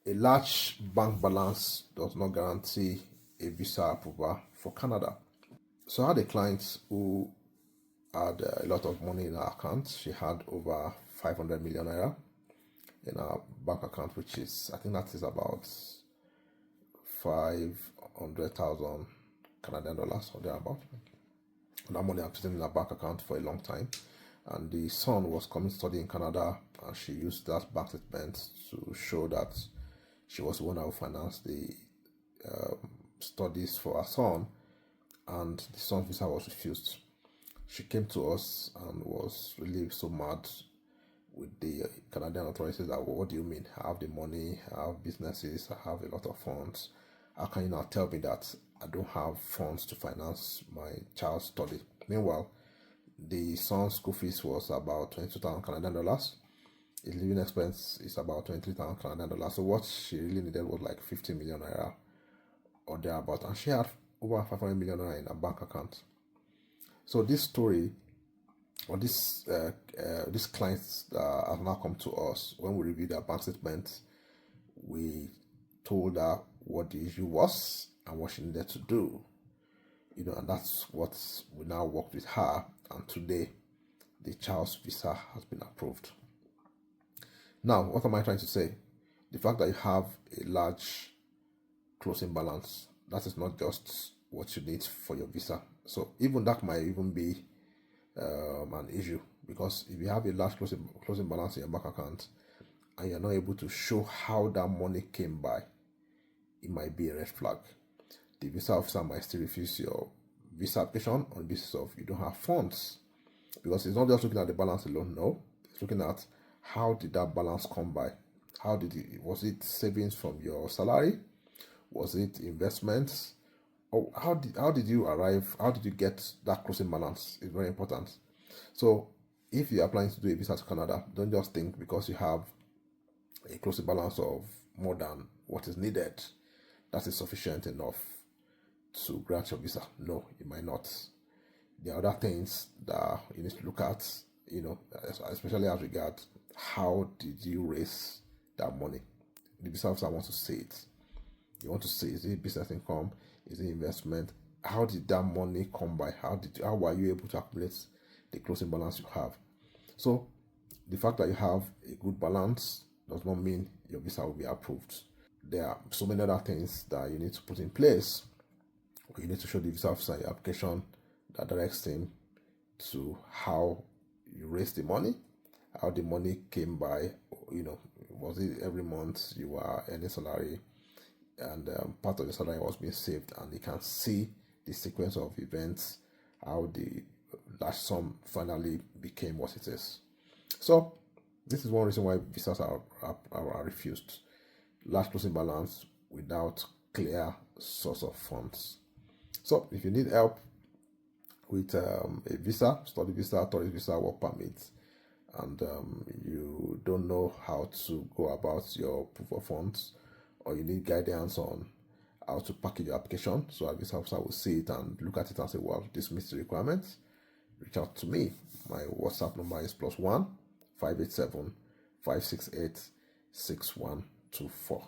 A large bank balance does not guarantee a visa approval for Canada. So I had a client who had a lot of money in her account. She had over 500 million naira in her bank account, which is, I think that is about 500,000 Canadian dollars or thereabout. That money had been in her bank account for a long time. And the son was coming to study in Canada, and she used that bank statement to show that she was the one who financed the studies for her son, and the son's visa was refused. She came to us and was really so mad with the Canadian authorities that, well, what do you mean? I have the money, I have businesses, I have a lot of funds. How can you now tell me that I don't have funds to finance my child's study? Meanwhile, the son's school fees was about 22,000 Canadian dollars. His living expense is about 23,000 Canadian dollars. So what she really needed was like 50 million naira or thereabout. And she had over 500 million naira in her bank account. So this story, or this clients have now come to us. When we reviewed their bank statement, we told her what the issue was and what she needed to do. And that's what we now worked with her. And today, the child's visa has been approved. Now, what am I trying to say? The fact that you have a large closing balance, that is not just what you need for your visa. So even that might even be an issue, because if you have a large closing balance in your bank account and you're not able to show how that money came by, it might be a red flag. The visa officer might still refuse your visa application on the basis of you don't have funds, because it's not just looking at the balance alone. No, it's looking at how did that balance come by. Was it savings from your salary? Was it investments? Or how did you arrive? How did you get that closing balance? It's very important. So if you're applying to do a visa to Canada, don't just think because you have a closing balance of more than what is needed, that is sufficient enough to grant your visa. No, it might not. There are other things that you need to look at, especially as regards how did you raise that money. The visa officer wants to see it. You want to see, is it business income? Is it investment? How did that money come by? How were you able to accumulate the closing balance you have? So the fact that you have a good balance does not mean your visa will be approved. There are so many other things that you need to put in place. You need to show the visa officer your application that directs him to how you raise the money, how the money came by. Was it every month you were earning salary, and part of the salary was being saved, and you can see the sequence of events, how the large sum finally became what it is. So this is one reason why visas are refused. Large closing balance without clear source of funds. So if you need help with a visa, study visa, tourist visa, work permit, and you don't know how to go about your proof of funds, or you need guidance on how to package your application, so a visa officer will see it and look at it and say, well, this meets the requirements, reach out to me. My WhatsApp number is +1 587 568 6124.